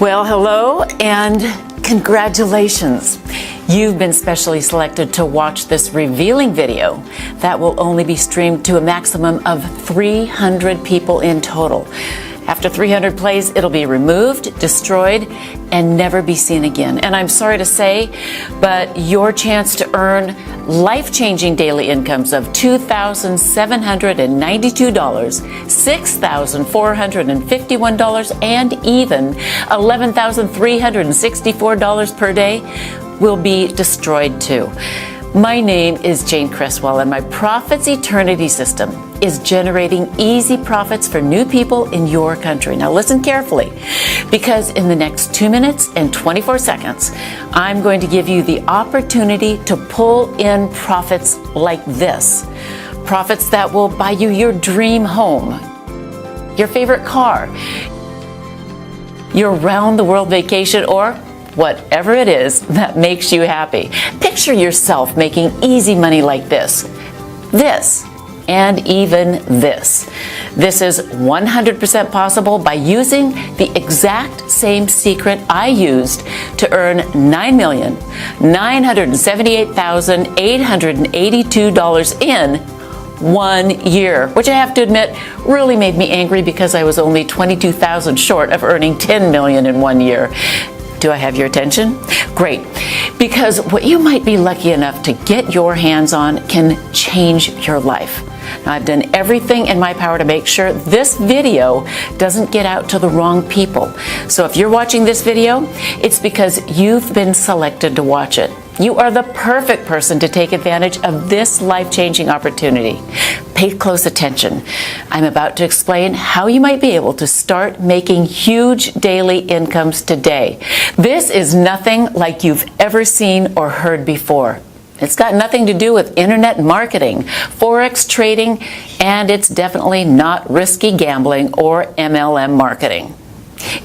Well, hello and congratulations. You've been specially selected to watch this revealing video that will only be streamed to a maximum of 300 people in total. After 300 plays, it'll be removed, destroyed, and never be seen again. And I'm sorry to say, but your chance to earn life-changing daily incomes of $2,792, $6,451, and even $11,364 per day will be destroyed too. My name is Jane Cresswell, and my Profits Eternity system is generating easy profits for new people in your country. Now listen carefully, because in the next 2 minutes and 24 seconds, I'm going to give you the opportunity to pull in profits like this. Profits that will buy you your dream home, your favorite car, your round-the-world vacation, or whatever it is that makes you happy. Picture yourself making easy money like this, and even this. This is 100% possible by using the exact same secret I used to earn $9,978,882 in 1 year, which I have to admit really made me angry because I was only 22,000 short of earning 10 million in 1 year. Do I have your attention? Great. Because what you might be lucky enough to get your hands on can change your life. Now, I've done everything in my power to make sure this video doesn't get out to the wrong people. So if you're watching this video, it's because you've been selected to watch it. You are the perfect person to take advantage of this life-changing opportunity. Pay close attention. I'm about to explain how you might be able to start making huge daily incomes today. This is nothing like you've ever seen or heard before. It's got nothing to do with internet marketing, forex trading, and it's definitely not risky gambling or MLM marketing.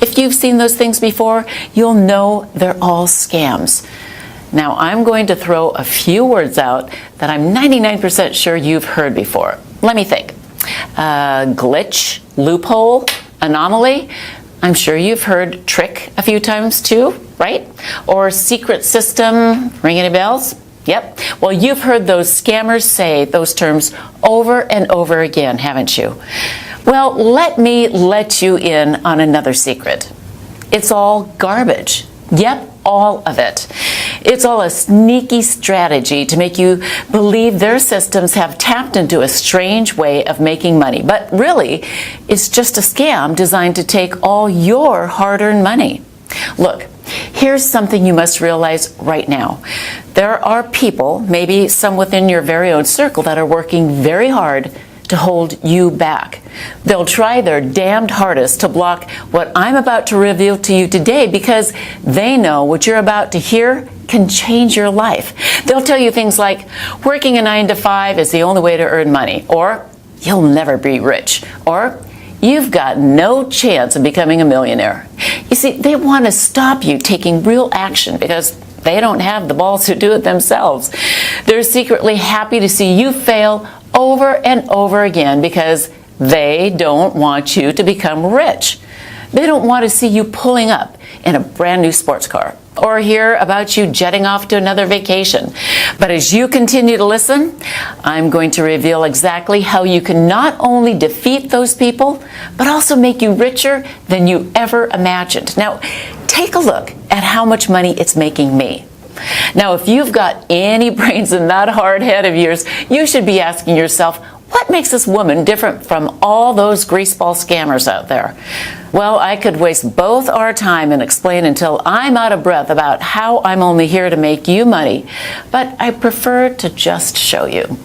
If you've seen those things before, you'll know they're all scams. Now, I'm going to throw a few words out that I'm 99% sure you've heard before. Let me think. Glitch, loophole, anomaly. I'm sure you've heard trick a few times too, right? Or secret system. Ring any bells? Yep. Well, you've heard those scammers say those terms over and over again, haven't you? Well, let me let you in on another secret. It's all garbage. Yep, all of it. It's all a sneaky strategy to make you believe their systems have tapped into a strange way of making money. But really, it's just a scam designed to take all your hard-earned money. Look, here's something you must realize right now. There are people, maybe some within your very own circle, that are working very hard to hold you back. They'll try their damned hardest to block what I'm about to reveal to you today because they know what you're about to hear can change your life. They'll tell you things like, working a 9 to 5 is the only way to earn money, or you'll never be rich, or you've got no chance of becoming a millionaire. You see, they want to stop you taking real action because they don't have the balls to do it themselves. They're secretly happy to see you fail over and over again because they don't want you to become rich. They don't want to see you pulling up in a brand new sports car or hear about you jetting off to another vacation. But as you continue to listen, I'm going to reveal exactly how you can not only defeat those people, but also make you richer than you ever imagined. Now, take a look at how much money it's making me. Now, if you've got any brains in that hard head of yours, you should be asking yourself, what makes this woman different from all those greaseball scammers out there? Well, I could waste both our time and explain until I'm out of breath about how I'm only here to make you money, but I prefer to just show you.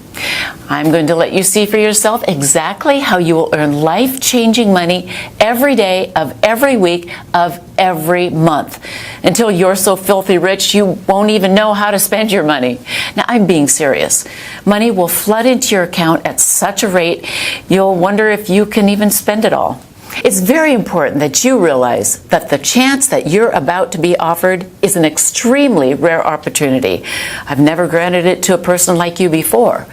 I'm going to let you see for yourself exactly how you will earn life-changing money every day of every week of every month until you're so filthy rich you won't even know how to spend your money. Now, I'm being serious. Money will flood into your account at such a rate you'll wonder if you can even spend it all. It's very important that you realize that the chance that you're about to be offered is an extremely rare opportunity. I've never granted it to a person like you before.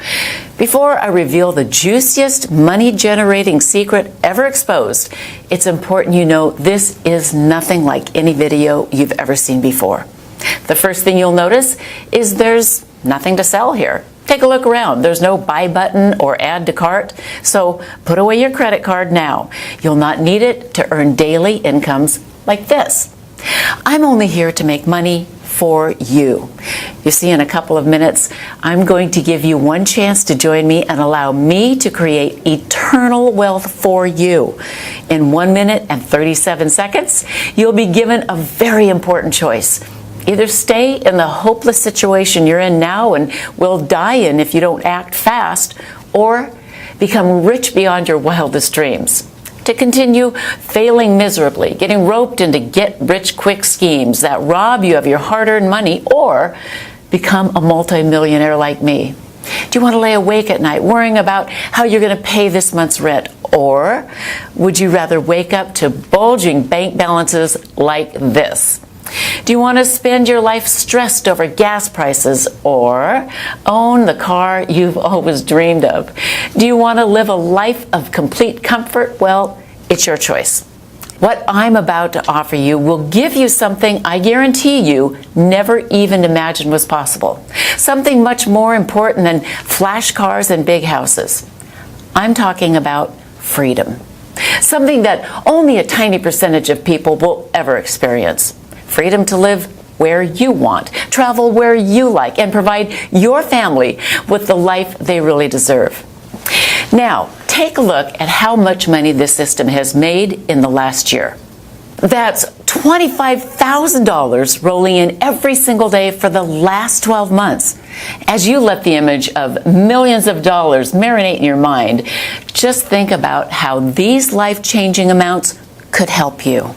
Before I reveal the juiciest money-generating secret ever exposed, it's important you know this is nothing like any video you've ever seen before. The first thing you'll notice is there's nothing to sell here. Take a look around. There's no buy button or add to cart, so put away your credit card now. You'll not need it to earn daily incomes like this. I'm only here to make money for you. You see, in a couple of minutes, I'm going to give you one chance to join me and allow me to create eternal wealth for you. In 1 minute and 37 seconds, you'll be given a very important choice. Either stay in the hopeless situation you're in now and will die in if you don't act fast, or become rich beyond your wildest dreams. To continue failing miserably, getting roped into get-rich-quick schemes that rob you of your hard-earned money, or become a multimillionaire like me. Do you want to lay awake at night worrying about how you're going to pay this month's rent? Or would you rather wake up to bulging bank balances like this? Do you want to spend your life stressed over gas prices, or own the car you've always dreamed of? Do you want to live a life of complete comfort? Well, it's your choice. What I'm about to offer you will give you something I guarantee you never even imagined was possible. Something much more important than flash cars and big houses. I'm talking about freedom. Something that only a tiny percentage of people will ever experience. Freedom to live where you want, travel where you like, and provide your family with the life they really deserve. Now, take a look at how much money this system has made in the last year. That's $25,000 rolling in every single day for the last 12 months. As you let the image of millions of dollars marinate in your mind, just think about how these life-changing amounts could help you.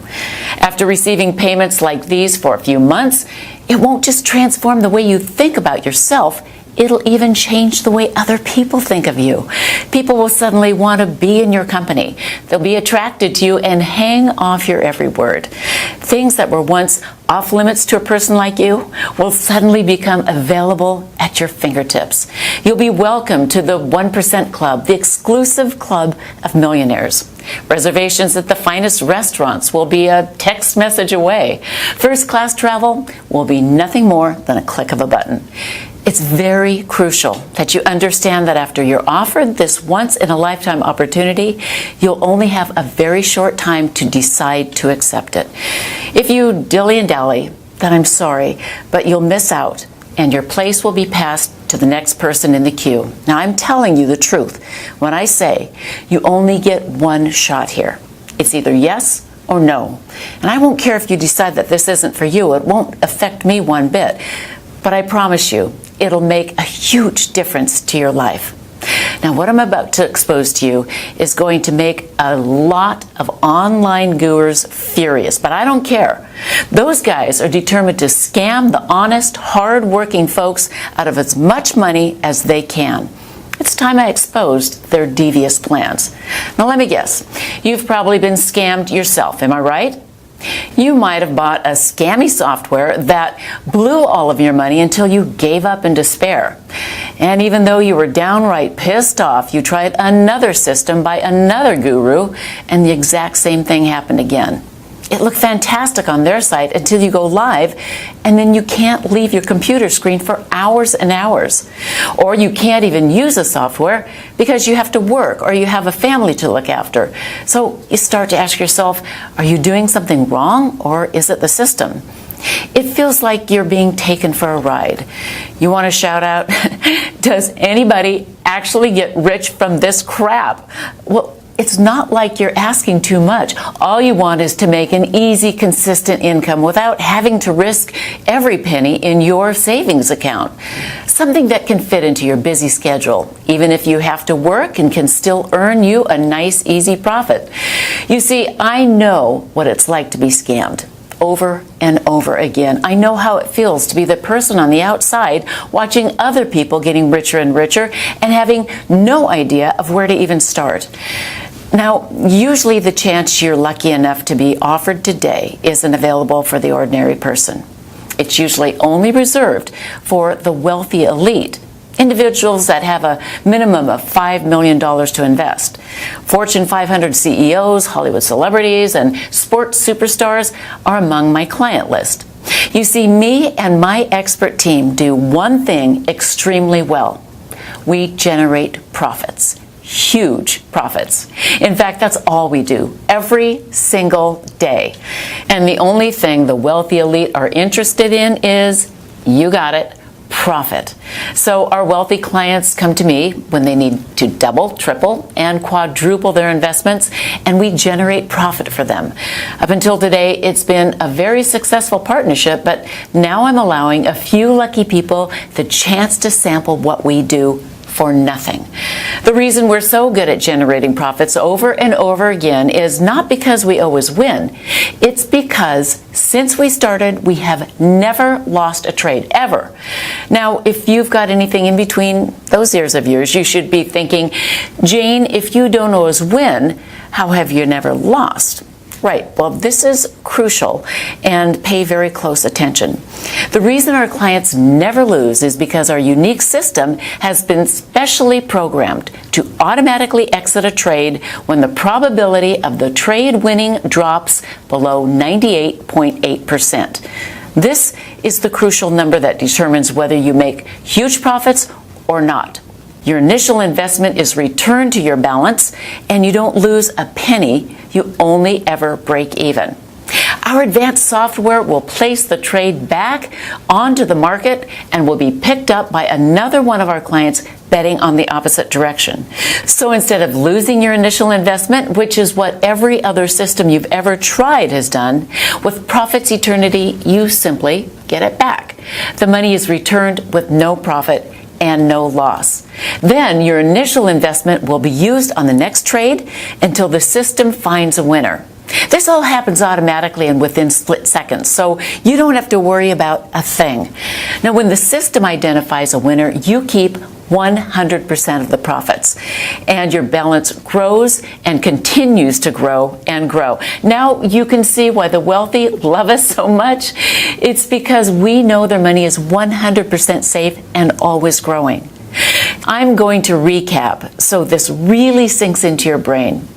After receiving payments like these for a few months, it won't just transform the way you think about yourself, it'll even change the way other people think of you. People will suddenly want to be in your company. They'll be attracted to you and hang off your every word. Things that were once off limits to a person like you will suddenly become available at your fingertips. You'll be welcome to the 1% Club, the exclusive club of millionaires. Reservations at the finest restaurants will be a text message away. First-class travel will be nothing more than a click of a button. It's very crucial that you understand that after you're offered this once-in-a-lifetime opportunity, you'll only have a very short time to decide to accept it. If you dilly and dally, then I'm sorry, but you'll miss out, and your place will be passed to the next person in the queue. Now, I'm telling you the truth when I say you only get one shot here. It's either yes or no. And I won't care if you decide that this isn't for you. It won't affect me one bit. But I promise you, it'll make a huge difference to your life. Now, what I'm about to expose to you is going to make a lot of online gurus furious, but I don't care. Those guys are determined to scam the honest, hard-working folks out of as much money as they can. It's time I exposed their devious plans. Now, let me guess. You've probably been scammed yourself, am I right? You might have bought a scammy software that blew all of your money until you gave up in despair. And even though you were downright pissed off, you tried another system by another guru, and the exact same thing happened again. It looked fantastic on their site until you go live, and then you can't leave your computer screen for hours and hours. Or you can't even use the software because you have to work or you have a family to look after. So you start to ask yourself, are you doing something wrong, or is it the system? It feels like you're being taken for a ride. You want to shout out, does anybody actually get rich from this crap? Well, it's not like you're asking too much. All you want is to make an easy, consistent income without having to risk every penny in your savings account. Something that can fit into your busy schedule, even if you have to work, and can still earn you a nice, easy profit. You see, I know what it's like to be scammed. Over and over again. I know how it feels to be the person on the outside watching other people getting richer and richer and having no idea of where to even start. Now, usually the chance you're lucky enough to be offered today isn't available for the ordinary person. It's usually only reserved for the wealthy elite, individuals that have a minimum of $5 million to invest. Fortune 500 CEOs, Hollywood celebrities, and sports superstars are among my client list. You see, me and my expert team do one thing extremely well. We generate profits. Huge profits. In fact, that's all we do every single day. And the only thing the wealthy elite are interested in is, you got it, profit. So our wealthy clients come to me when they need to double, triple, and quadruple their investments, and we generate profit for them. Up until today, it's been a very successful partnership, but now I'm allowing a few lucky people the chance to sample what we do for nothing. The reason we're so good at generating profits over and over again is not because we always win. It's because since we started, we have never lost a trade, ever. Now, if you've got anything in between those ears of yours, you should be thinking, Jane, if you don't always win, how have you never lost? Right. Well, this is crucial, and pay very close attention. The reason our clients never lose is because our unique system has been specially programmed to automatically exit a trade when the probability of the trade winning drops below 98.8%. This is the crucial number that determines whether you make huge profits or not. Your initial investment is returned to your balance, and you don't lose a penny. You only ever break even. Our advanced software will place the trade back onto the market and will be picked up by another one of our clients betting on the opposite direction. So instead of losing your initial investment, which is what every other system you've ever tried has done, with Profits Eternity, you simply get it back. The money is returned with no profit and no loss. Then your initial investment will be used on the next trade until the system finds a winner. This all happens automatically and within split seconds, so you don't have to worry about a thing. Now, when the system identifies a winner, you keep 100% of the profits, and your balance grows and continues to grow and grow. Now you can see why the wealthy love us so much. It's because we know their money is 100% safe and always growing. I'm going to recap so this really sinks into your brain.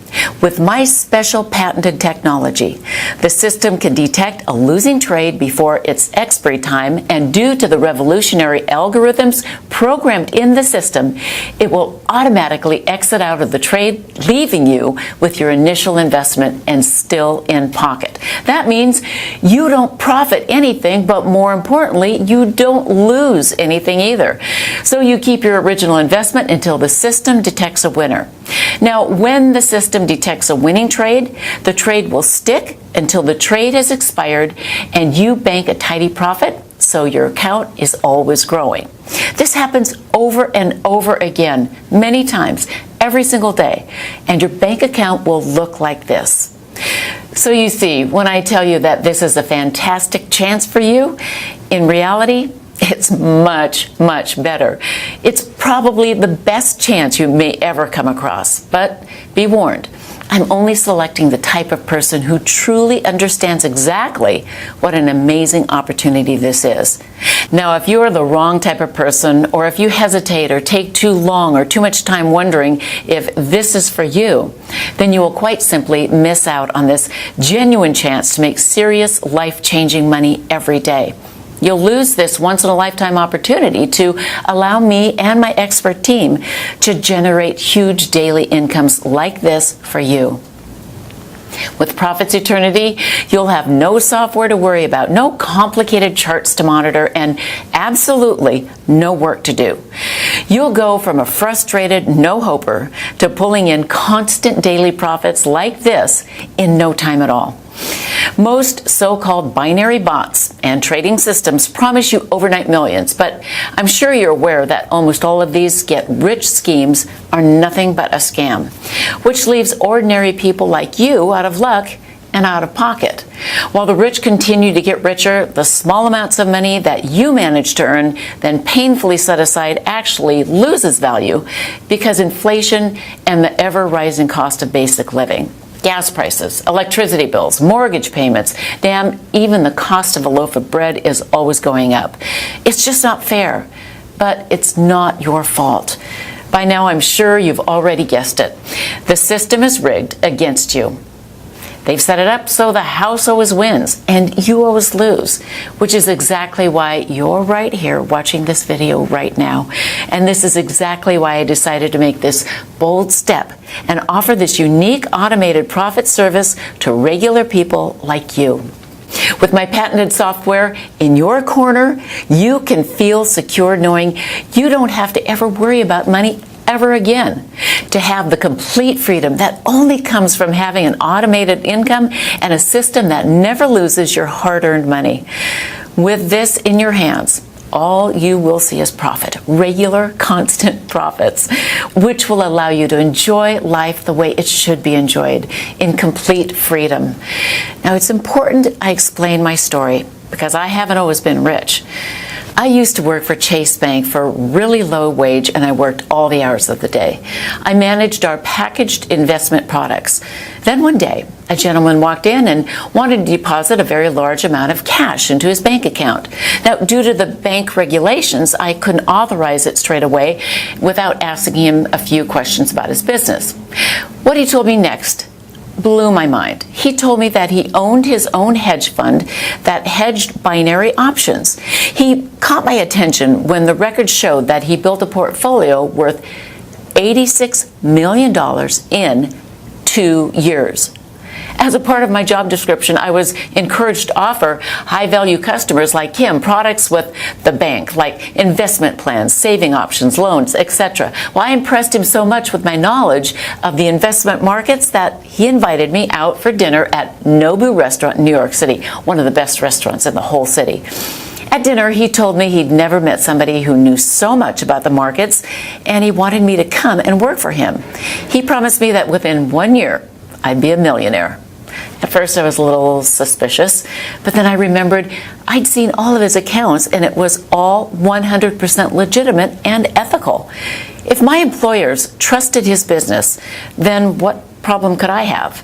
With my special patented technology, the system can detect a losing trade before its expiry time, and due to the revolutionary algorithms programmed in the system, it will automatically exit out of the trade, leaving you with your initial investment and still in pocket. That means you don't profit anything, but more importantly, you don't lose anything either. So you keep your original investment until the system detects a winner. Now, when the system detects a winning trade, the trade will stick until the trade has expired and you bank a tidy profit, so your account is always growing. This happens over and over again, many times, every single day, and your bank account will look like this. So you see, when I tell you that this is a fantastic chance for you, in reality, it's much, much better. It's probably the best chance you may ever come across. But be warned, I'm only selecting the type of person who truly understands exactly what an amazing opportunity this is. Now, if you are the wrong type of person, or if you hesitate or take too long or too much time wondering if this is for you, then you will quite simply miss out on this genuine chance to make serious, life-changing money every day. You'll lose this once-in-a-lifetime opportunity to allow me and my expert team to generate huge daily incomes like this for you. With Profits Eternity, you'll have no software to worry about, no complicated charts to monitor, and absolutely no work to do. You'll go from a frustrated no-hoper to pulling in constant daily profits like this in no time at all. Most so-called binary bots and trading systems promise you overnight millions, but I'm sure you're aware that almost all of these get-rich schemes are nothing but a scam, which leaves ordinary people like you out of luck and out of pocket. While the rich continue to get richer, the small amounts of money that you manage to earn, then painfully set aside, actually loses value because inflation and the ever-rising cost of basic living. Gas prices, electricity bills, mortgage payments, damn, even the cost of a loaf of bread is always going up. It's just not fair, but it's not your fault. By now, I'm sure you've already guessed it. The system is rigged against you. They've set it up so the house always wins and you always lose, which is exactly why you're right here watching this video right now. And this is exactly why I decided to make this bold step and offer this unique automated profit service to regular people like you. With my patented software in your corner, you can feel secure knowing you don't have to ever worry about money ever again. To have the complete freedom that only comes from having an automated income and a system that never loses your hard-earned money. With this in your hands, all you will see is profit, regular, constant profits, which will allow you to enjoy life the way it should be enjoyed, in complete freedom. Now, it's important I explain my story because I haven't always been rich. I used to work for Chase Bank for a really low wage, and I worked all the hours of the day. I managed our packaged investment products. Then one day, a gentleman walked in and wanted to deposit a very large amount of cash into his bank account. Now, due to the bank regulations, I couldn't authorize it straight away without asking him a few questions about his business. What he told me next blew my mind. He told me that he owned his own hedge fund that hedged binary options. He caught my attention when the records showed that he built a portfolio worth $86 million in 2 years. As a part of my job description, I was encouraged to offer high-value customers like him products with the bank, like investment plans, saving options, loans, etc. Well, I impressed him so much with my knowledge of the investment markets that he invited me out for dinner at Nobu Restaurant in New York City, one of the best restaurants in the whole city. At dinner, he told me he'd never met somebody who knew so much about the markets, and he wanted me to come and work for him. He promised me that within 1 year, I'd be a millionaire. At first, I was a little suspicious, but then I remembered I'd seen all of his accounts, and it was all 100% legitimate and ethical. If my employers trusted his business, then what problem could I have?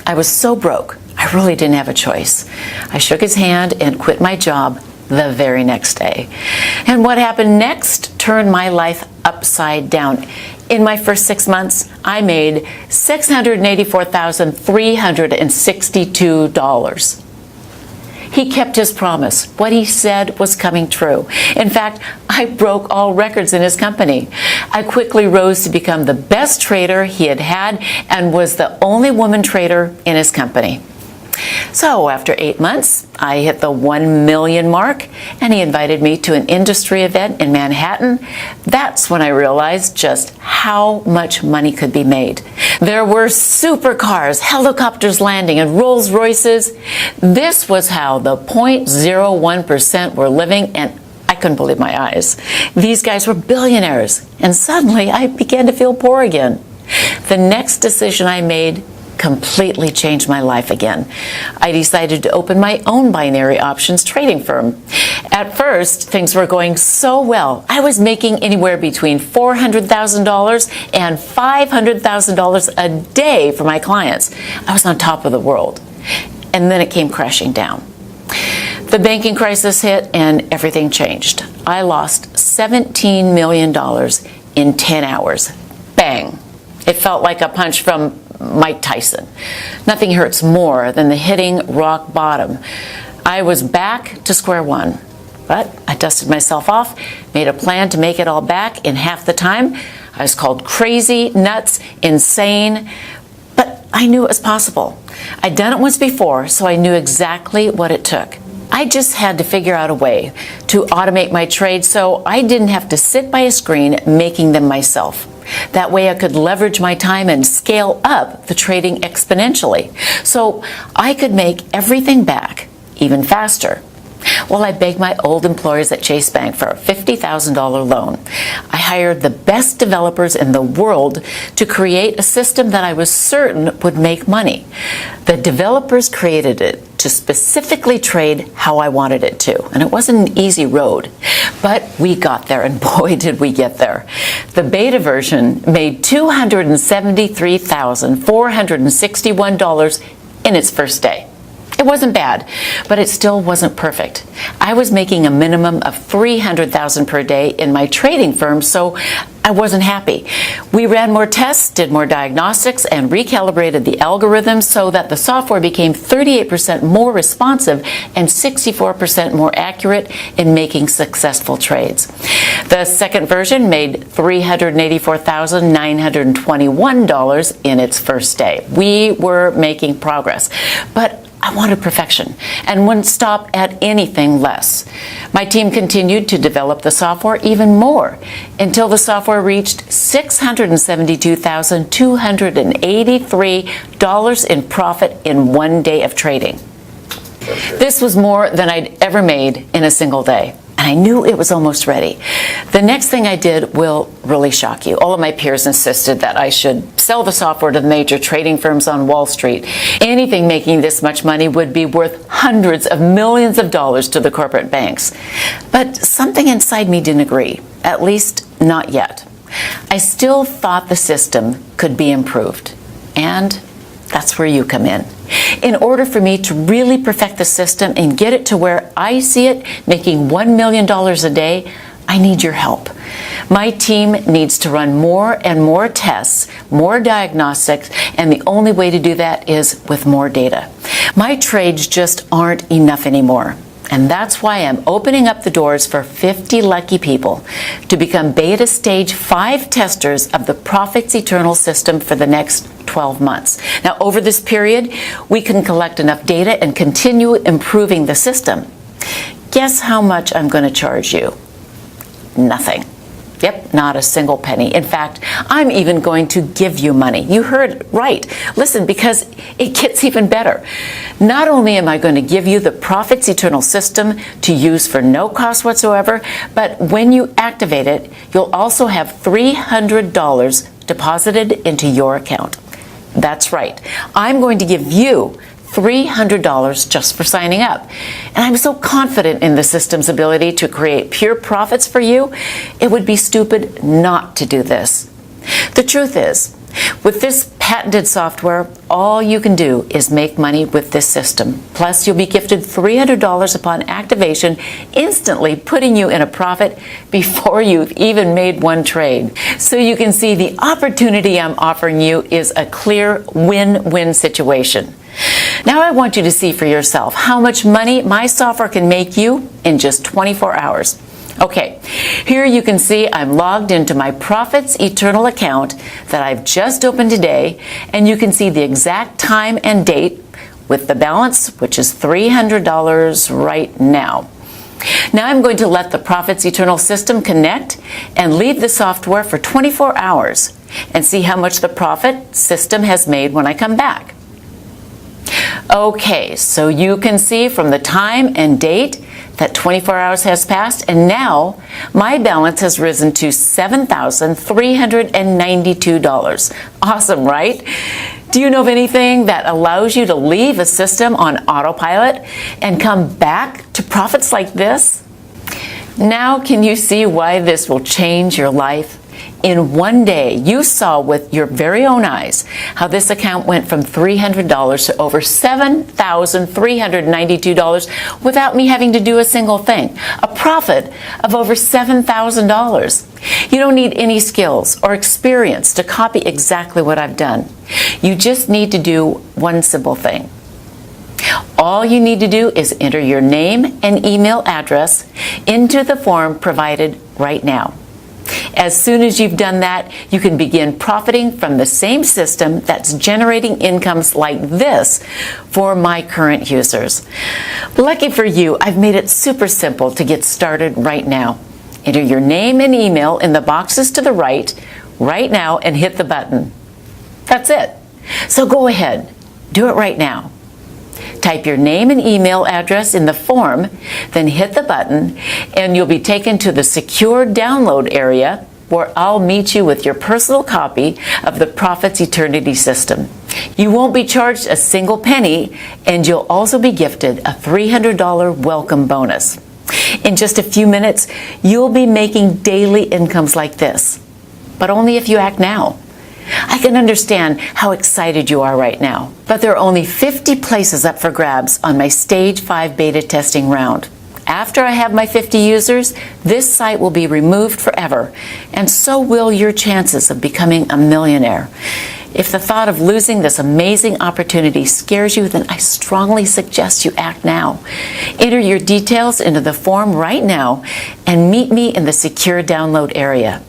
I was so broke, I really didn't have a choice. I shook his hand and quit my job the very next day. And what happened next turned my life upside down. In my first 6 months, I made $684,362. He kept his promise. What he said was coming true. In fact, I broke all records in his company. I quickly rose to become the best trader he had had and was the only woman trader in his company. So after 8 months, I hit the 1 million mark, and he invited me to an industry event in Manhattan. That's when I realized just how much money could be made. There were supercars, helicopters landing, and Rolls Royces. This was how the 0.01% were living, and I couldn't believe my eyes. These guys were billionaires, and suddenly I began to feel poor again. The next decision I made completely changed my life again. I decided to open my own binary options trading firm. At first, things were going so well. I was making anywhere between $400,000 and $500,000 a day for my clients. I was on top of the world. And then it came crashing down. The banking crisis hit and everything changed. I lost $17 million in 10 hours. Bang. It felt like a punch from Mike Tyson. Nothing hurts more than the hitting rock bottom. I was back to square one, but I dusted myself off, made a plan to make it all back in half the time. I was called crazy, nuts, insane, but I knew it was possible. I'd done it once before, so I knew exactly what it took. I just had to figure out a way to automate my trade so I didn't have to sit by a screen making them myself. That way I could leverage my time and scale up the trading exponentially, so I could make everything back even faster. Well, I begged my old employers at Chase Bank for a $50,000 loan. I hired the best developers in the world to create a system that I was certain would make money. The developers created it to specifically trade how I wanted it to, and it wasn't an easy road. But we got there, and boy, did we get there. The beta version made $273,461 in its first day. It wasn't bad, but it still wasn't perfect. I was making a minimum of $300,000 per day in my trading firm, so I wasn't happy. We ran more tests, did more diagnostics, and recalibrated the algorithms so that the software became 38% more responsive and 64% more accurate in making successful trades. The second version made $384,921 in its first day. We were making progress, but I wanted perfection and wouldn't stop at anything less. My team continued to develop the software even more until the software reached $672,283 in profit in one day of trading. This was more than I'd ever made in a single day. And I knew it was almost ready. The next thing I did will really shock you. All of my peers insisted that I should sell the software to the major trading firms on Wall Street. Anything making this much money would be worth hundreds of millions of dollars to the corporate banks. But something inside me didn't agree, at least not yet. I still thought the system could be improved. And that's where you come in. In order for me to really perfect the system and get it to where I see it making $1 million a day, I need your help. My team needs to run more and more tests, more diagnostics, and the only way to do that is with more data. My trades just aren't enough anymore. And that's why I'm opening up the doors for 50 lucky people to become beta stage 5 testers of the Profits Eternal system for the next 12 months. Now, over this period, we can collect enough data and continue improving the system. Guess how much I'm going to charge you? Nothing. Yep, not a single penny. In fact, I'm even going to give you money. You heard it right. Listen, because it gets even better. Not only am I going to give you the Profits Eternal system to use for no cost whatsoever, but when you activate it, you'll also have $300 deposited into your account. That's right. I'm going to give you $300 just for signing up. And I'm so confident in the system's ability to create pure profits for you, it would be stupid not to do this. The truth is, with this patented software, all you can do is make money with this system. Plus, you'll be gifted $300 upon activation, instantly putting you in a profit before you've even made one trade. So you can see the opportunity I'm offering you is a clear win-win situation. Now I want you to see for yourself how much money my software can make you in just 24 hours. Okay, here you can see I'm logged into my Profits Eternal account that I've just opened today, and you can see the exact time and date with the balance, which is $300 right now. Now I'm going to let the Profits Eternal system connect and leave the software for 24 hours and see how much the profit system has made when I come back. Okay, so you can see from the time and date that 24 hours has passed, and now my balance has risen to $7,392. Awesome, right? Do you know of anything that allows you to leave a system on autopilot and come back to profits like this? Now can you see why this will change your life? In one day, you saw with your very own eyes how this account went from $300 to over $7,392 without me having to do a single thing. A profit of over $7,000. You don't need any skills or experience to copy exactly what I've done. You just need to do one simple thing. All you need to do is enter your name and email address into the form provided right now. As soon as you've done that, you can begin profiting from the same system that's generating incomes like this for my current users. Lucky for you, I've made it super simple to get started right now. Enter your name and email in the boxes to the right now, and hit the button. That's it. So go ahead, do it right now. Type your name and email address in the form, then hit the button, and you'll be taken to the secure download area where I'll meet you with your personal copy of the Profits Eternity System. You won't be charged a single penny, and you'll also be gifted a $300 welcome bonus. In just a few minutes, you'll be making daily incomes like this, but only if you act now. I can understand how excited you are right now, but there are only 50 places up for grabs on my Stage 5 beta testing round. After I have my 50 users, this site will be removed forever, and so will your chances of becoming a millionaire. If the thought of losing this amazing opportunity scares you, then I strongly suggest you act now. Enter your details into the form right now and meet me in the secure download area.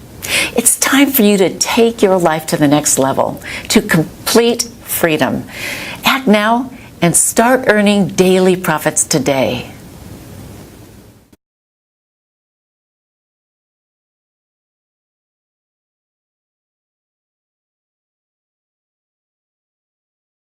It's time for you to take your life to the next level, to complete freedom. Act now and start earning daily profits today.